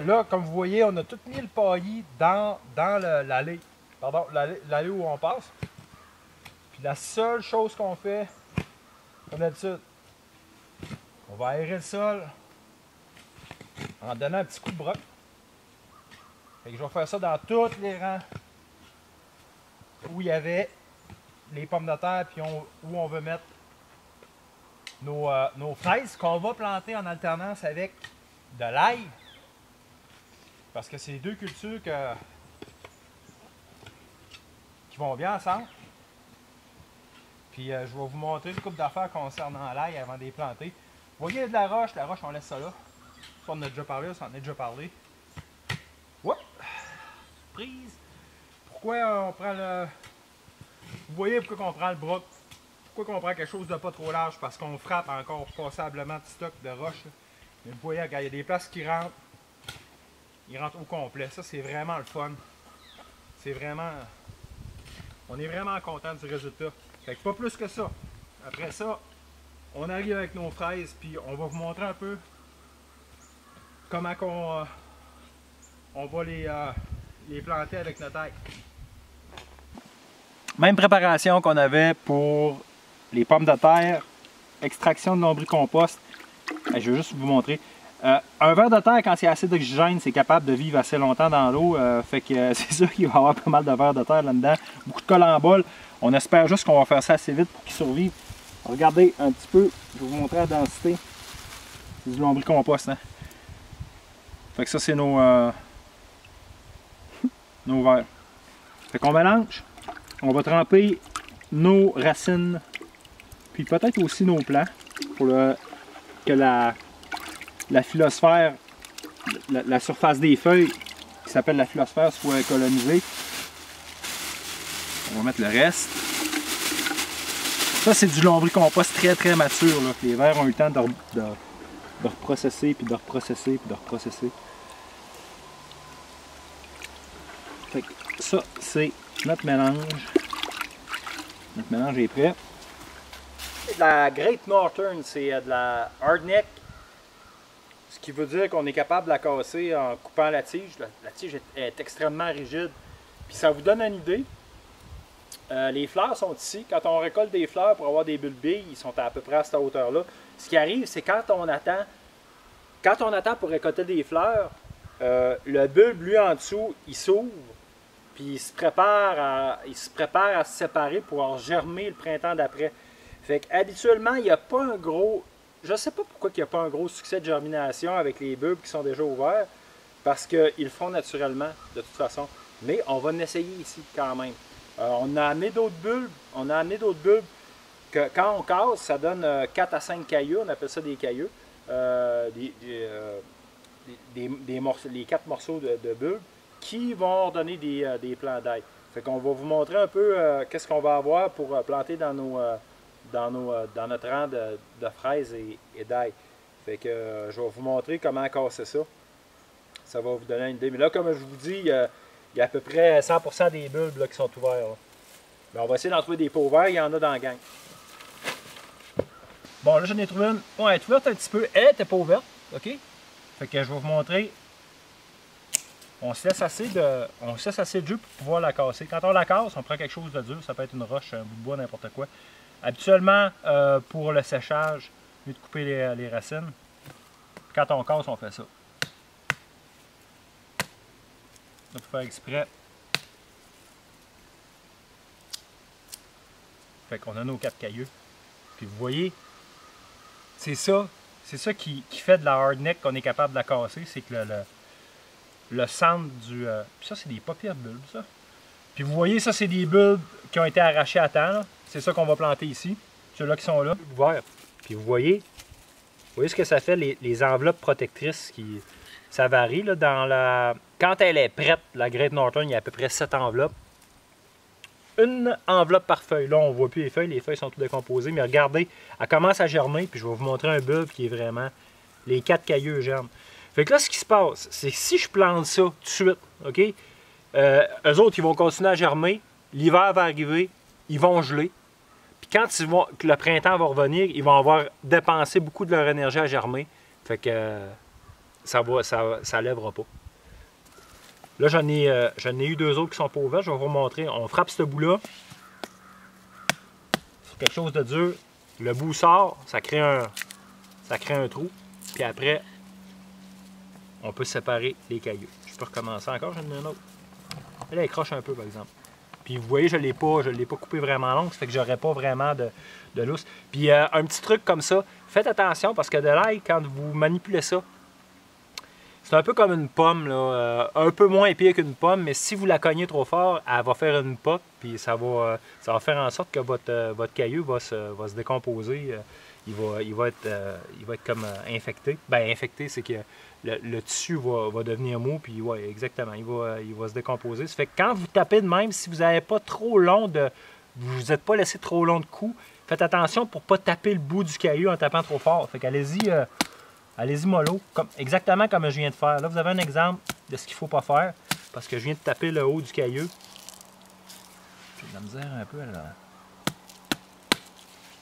Là, comme vous voyez, on a tout mis le paillis dans l'allée. Pardon, l'allée où on passe. Puis la seule chose qu'on fait, comme d'habitude, on va aérer le sol en donnant un petit coup de broc. Fait que je vais faire ça dans tous les rangs où il y avait les pommes de terre, puis où on veut mettre nos fraises qu'on va planter en alternance avec de l'ail. Parce que c'est deux cultures qui vont bien ensemble. Puis je vais vous montrer une couple d'affaires concernant l'ail avant de les planter. Vous voyez de la roche on laisse ça là. Ça on en a déjà parlé, ça on en a déjà parlé. Oups! Prise! Pourquoi on prend le... Vous voyez pourquoi on prend le bras? Pourquoi on prend quelque chose de pas trop large? Parce qu'on frappe encore passablement de stock de roche. Mais vous voyez, regarde, il y a des places qui rentrent. Ils rentrent au complet. Ça, c'est vraiment le fun. C'est vraiment... On est vraiment content du résultat. Fait que pas plus que ça. Après ça, on arrive avec nos fraises, puis on va vous montrer un peu comment on va les planter avec notre ail. Même préparation qu'on avait pour les pommes de terre, extraction de lombricompost. Je vais juste vous montrer. Un ver de terre, quand il y a assez d'oxygène, c'est capable de vivre assez longtemps dans l'eau. Fait que c'est sûr qu'il va y avoir pas mal de vers de terre là-dedans. Beaucoup de collemboles. On espère juste qu'on va faire ça assez vite pour qu'ils survivent. Regardez un petit peu, je vais vous montrer la densité. C'est du lombricompost. Hein? Fait que ça, c'est nos vers. Fait qu'on mélange. On va tremper nos racines, puis peut-être aussi nos plants, pour que la phylosphère, la surface des feuilles, qui s'appelle la phylosphère, soit colonisée. On va mettre le reste. Ça, c'est du lombricompost très très mature. Là. Les vers ont eu le temps de reprocesser, puis de reprocesser, puis de reprocesser. Fait que ça, c'est notre mélange. Notre mélange est prêt. De la Great Northern, c'est de la hardneck. Ce qui veut dire qu'on est capable de la casser en coupant la tige. La tige est extrêmement rigide. Puis ça vous donne une idée. Les fleurs sont ici. Quand on récolte des fleurs pour avoir des bulbilles, ils sont à peu près à cette hauteur-là. Ce qui arrive, c'est quand on attend pour récolter des fleurs, le bulbe, lui, en dessous, il s'ouvre. Puis il se prépare à se séparer pour pouvoir germer le printemps d'après. Fait qu'habituellement, il n'y a pas un gros... Je ne sais pas pourquoi il n'y a pas un gros succès de germination avec les bulbes qui sont déjà ouverts, parce qu'ils le font naturellement, de toute façon. Mais on va en essayer ici quand même. On a amené d'autres bulbes. Que quand on casse, ça donne 4 à 5 cailloux. On appelle ça des cailloux. Les 4 morceaux de bulbes qui vont donner des plants d'ail. Fait qu'on va vous montrer un peu qu'est-ce qu'on va avoir pour planter dans notre rang de fraises et d'ail. Fait que je vais vous montrer comment casser ça. Ça va vous donner une idée. Mais là, comme je vous dis, il y a à peu près 100% des bulbes là, qui sont ouverts. Mais on va essayer d'en trouver des pots ouverts. Il y en a dans la gang. Bon, là, j'en ai trouvé une. Bon, elle est ouverte un petit peu. Elle n'était pas ouverte. OK? Fait que je vais vous montrer. On se laisse assez de jus pour pouvoir la casser. Quand on la casse, on prend quelque chose de dur. Ça peut être une roche, un bout de bois, n'importe quoi. Habituellement, pour le séchage, mieux de couper les racines. Quand on casse, on fait ça. On peut faire exprès. Fait qu'on a nos 4 cailloux. Puis vous voyez, c'est ça qui fait de la hardneck qu'on est capable de la casser. C'est que le centre du... Puis ça, c'est des pas pires bulbes, ça. Puis vous voyez, ça, c'est des bulbes qui ont été arrachés à temps. C'est ça qu'on va planter ici. Ceux-là qui sont là, ouverts. Puis vous voyez ce que ça fait, les enveloppes protectrices qui... Ça varie là, quand elle est prête, la Great Northern, il y a à peu près 7 enveloppes. Une enveloppe par feuille. Là, on ne voit plus les feuilles sont toutes décomposées, mais regardez, elle commence à germer, puis je vais vous montrer un bulbe qui est vraiment... Les 4 cailloux germent. Fait que là, ce qui se passe, c'est que si je plante ça tout de suite, OK? Eux autres, ils vont continuer à germer, l'hiver va arriver, ils vont geler, puis quand le printemps va revenir, ils vont avoir dépensé beaucoup de leur énergie à germer. Fait que... ça lèvera pas. Là, j'en ai eu 2 autres qui sont pas ouverts. Je vais vous montrer. On frappe ce bout-là sur quelque chose de dur. Le bout sort, ça crée un trou. Puis après, on peut séparer les cailloux. Je peux recommencer encore, j'en ai un autre. Là, elle croche un peu, par exemple. Puis vous voyez, je ne l'ai pas coupé vraiment long, ça fait que j'aurais pas vraiment de lousse. Puis un petit truc comme ça, faites attention parce que de l'ail, quand vous manipulez ça, c'est un peu comme une pomme, là, un peu moins épais qu'une pomme, mais si vous la cognez trop fort, elle va faire une poque, puis ça va faire en sorte que votre caillou va se décomposer. Il va être comme infecté. Ben, infecté, c'est que le tissu va devenir mou, puis ouais, exactement, il va se décomposer. Ça fait que quand vous tapez de même, si vous n'avez pas trop long vous vous êtes pas laissé trop long de coups, faites attention pour ne pas taper le bout du caillou en tapant trop fort. Fait qu'allez-y, allez-y mollo, exactement comme je viens de faire. Là, vous avez un exemple de ce qu'il ne faut pas faire, parce que je viens de taper le haut du caillou. J'ai de la misère un peu là.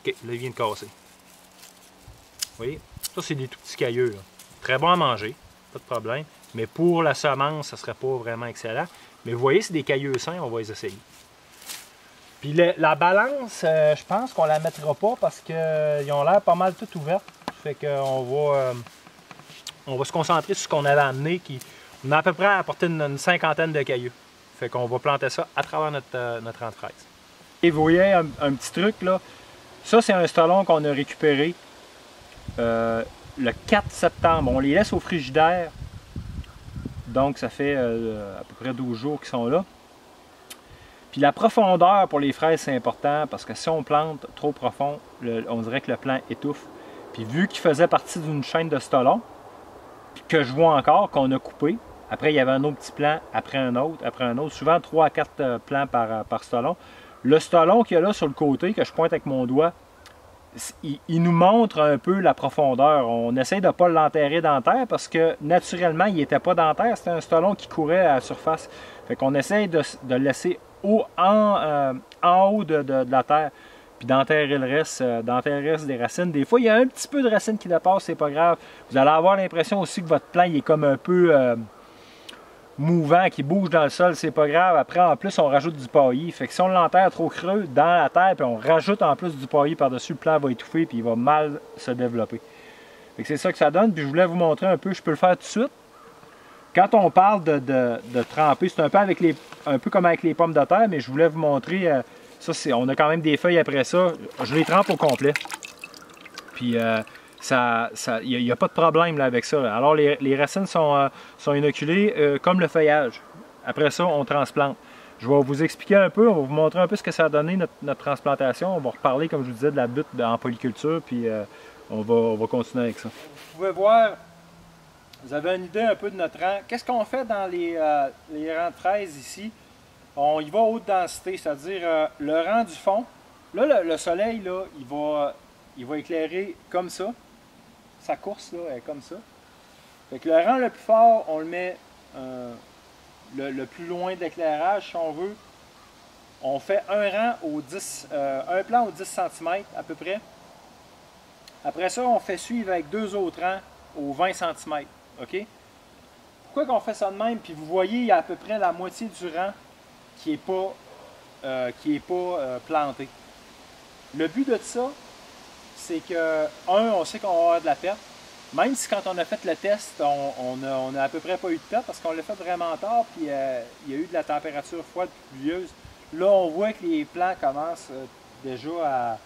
Ok, là, il vient de casser. Vous voyez? Ça, c'est des tout petits cailloux. Là. Très bon à manger, pas de problème. Mais pour la semence, ça ne serait pas vraiment excellent. Mais vous voyez, c'est des cailloux sains, on va les essayer. Puis la balance, je pense qu'on la mettra pas parce qu'ils ont l'air pas mal tout ouverts. Fait qu'on va se concentrer sur ce qu'on avait amené. On a à peu près apporté une cinquantaine de cailloux. Fait qu'on va planter ça à travers notre rang de fraises. Et vous voyez un petit truc là. Ça, c'est un stolon qu'on a récupéré le 4 septembre. On les laisse au frigidaire. Donc, ça fait à peu près 12 jours qu'ils sont là. Puis la profondeur pour les fraises, c'est important parce que si on plante trop profond, on dirait que le plant étouffe. Puis vu qu'il faisait partie d'une chaîne de stolons, que je vois encore, qu'on a coupé, après il y avait un autre petit plant, après un autre, souvent 3 à 4 plants par stolon. Le stolon qu'il y a là sur le côté, que je pointe avec mon doigt, il nous montre un peu la profondeur. On essaie de ne pas l'enterrer dans la terre parce que naturellement, il n'était pas dans la terre, c'était un stolon qui courait à la surface. Fait qu'on essaie de le laisser en haut de la terre, puis d'enterrer le reste des racines. Des fois, il y a un petit peu de racines qui dépassent, c'est pas grave. Vous allez avoir l'impression aussi que votre plant il est comme un peu mouvant, qui bouge dans le sol, c'est pas grave. Après, en plus, on rajoute du paillis. Fait que si on l'enterre trop creux dans la terre, puis on rajoute en plus du paillis par-dessus, le plant va étouffer, puis il va mal se développer. Fait que c'est ça que ça donne, puis je voulais vous montrer un peu, je peux le faire tout de suite. Quand on parle de tremper, c'est un peu comme avec les pommes de terre, mais je voulais vous montrer, on a quand même des feuilles après ça, je les trempe au complet. Puis il n'y a pas de problème là, avec ça. Là. Alors les racines sont inoculées comme le feuillage. Après ça, on transplante. Je vais vous expliquer un peu, on va vous montrer un peu ce que ça a donné notre transplantation. On va reparler, comme je vous disais, de la butte en polyculture, puis on va continuer avec ça. Vous pouvez voir, vous avez une idée un peu de notre rang. Qu'est-ce qu'on fait dans les rangs de fraises ici? On y va haute densité, c'est-à-dire le rang du fond. Là, le soleil, là, il va éclairer comme ça. Sa course, là, est comme ça. Fait que le rang le plus fort, on le met le plus loin de l'éclairage, si on veut. On fait un plan au 10 cm à peu près. Après ça, on fait suivre avec 2 autres rangs au 20 cm. OK? Pourquoi qu'on fait ça de même? Puis vous voyez, il y a à peu près la moitié du rang qui n'est pas planté. Le but de ça, c'est que, on sait qu'on va avoir de la perte. Même si quand on a fait le test, on a à peu près pas eu de perte parce qu'on l'a fait vraiment tard, puis il y a eu de la température froide pluvieuse. Là, on voit que les plants commencent déjà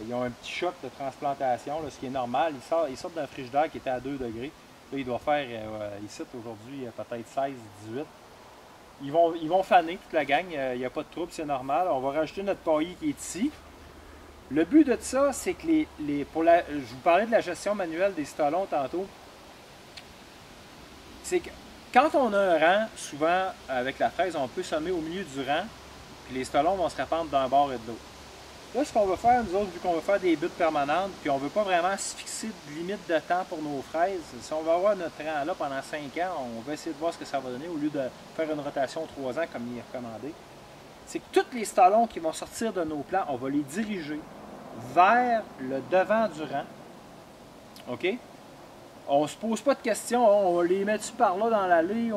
ils ont un petit choc de transplantation, là, ce qui est normal. Ils sortent d'un frigidaire qui était à 2 degrés. Là, il doit faire, ici aujourd'hui, peut-être 16, 18. Ils vont faner toute la gang, il n'y a pas de trouble, c'est normal. On va rajouter notre paillis qui est ici. Le but de ça, c'est que je vous parlais de la gestion manuelle des stolons tantôt. C'est que quand on a un rang, souvent avec la fraise, on peut semer au milieu du rang, puis les stolons vont se répandre d'un bord et de l'autre. Là, ce qu'on va faire, nous autres, vu qu'on veut faire des buttes permanentes, puis on ne veut pas vraiment se fixer de limite de temps pour nos fraises, si on va avoir notre rang là pendant 5 ans, on va essayer de voir ce que ça va donner au lieu de faire une rotation 3 ans comme il est recommandé. C'est que tous les stolons qui vont sortir de nos plants, on va les diriger vers le devant du rang. OK? On se pose pas de questions, on les met-tu par là dans l'allée,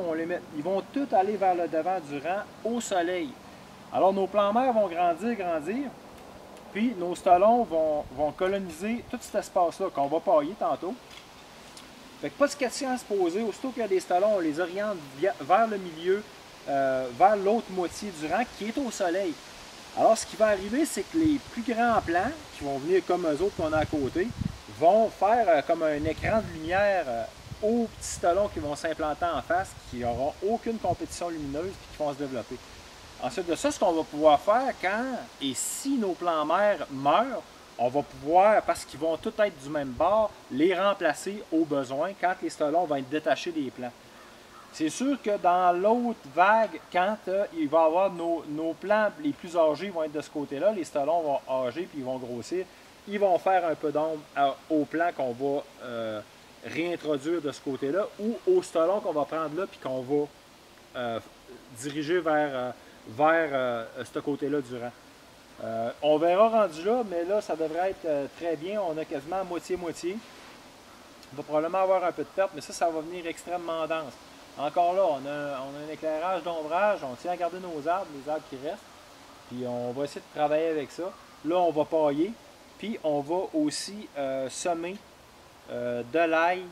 ils vont tous aller vers le devant du rang au soleil. Alors nos plants-mères vont grandir, puis nos stolons vont coloniser tout cet espace-là qu'on va pailler tantôt. Fait que pas de questions à se poser, aussitôt qu'il y a des stolons, on les oriente vers le milieu, vers l'autre moitié du rang qui est au soleil. Alors ce qui va arriver, c'est que les plus grands plants, qui vont venir comme eux autres qu'on a à côté, vont faire comme un écran de lumière aux petits stolons qui vont s'implanter en face, qui n'auront aucune compétition lumineuse et qui vont se développer. Ensuite de ça, ce qu'on va pouvoir faire quand et si nos plants mères meurent, on va pouvoir, parce qu'ils vont tous être du même bord, les remplacer au besoin quand les stolons vont être détachés des plants. C'est sûr que dans l'autre vague, quand il va y avoir nos plants les plus âgés vont être de ce côté-là, les stolons vont âger puis ils vont grossir, ils vont faire un peu d'ombre aux plants qu'on va réintroduire de ce côté-là ou aux stolons qu'on va prendre là puis qu'on va diriger vers ce côté-là du rang. On verra rendu là, mais là, ça devrait être très bien. On a quasiment moitié-moitié. On va probablement avoir un peu de perte, mais ça va venir extrêmement dense. Encore là, on a un éclairage d'ombrage, on tient à garder nos arbres, les arbres qui restent, puis on va essayer de travailler avec ça. Là, on va pailler, puis on va aussi semer de l'ail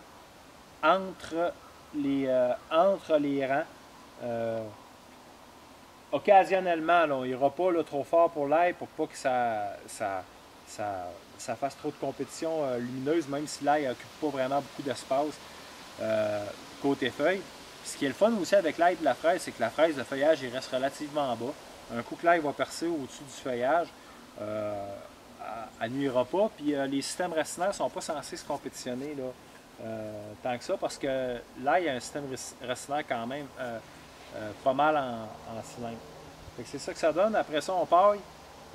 entre les rangs. Occasionnellement, là, on n'ira pas là, trop fort pour l'ail pour pas que ça fasse trop de compétition lumineuse, même si l'ail n'occupe pas vraiment beaucoup d'espace côté feuilles. Ce qui est le fun aussi avec l'ail de la fraise, c'est que la fraise, le feuillage, il reste relativement bas. Un coup que l'ail va percer au-dessus du feuillage, elle nuira pas. Puis les systèmes racinaires ne sont pas censés se compétitionner là, tant que ça, parce que l'ail a un système racinaire quand même pas mal en cylindre. C'est ça que ça donne. Après ça, on paille.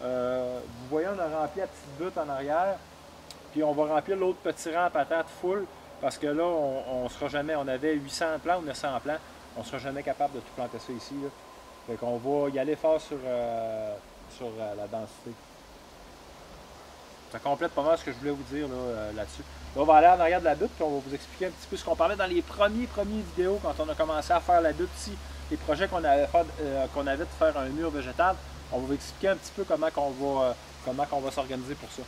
Vous voyez, on a rempli la petite butte en arrière. Puis on va remplir l'autre petit rang à patates full. Parce que là, on sera jamais, on avait 800 plants ou 900 plants, on ne sera jamais capable de tout planter ça ici. Là. Fait qu'on va y aller fort sur la densité. Ça complète pas mal ce que je voulais vous dire là-dessus. Là, on va aller en arrière de la butte, puis on va vous expliquer un petit peu ce qu'on parlait dans les premières vidéos quand on a commencé à faire la butte ici. Les projets qu'on avait de faire un mur végétal, on va vous expliquer un petit peu comment on va s'organiser pour ça.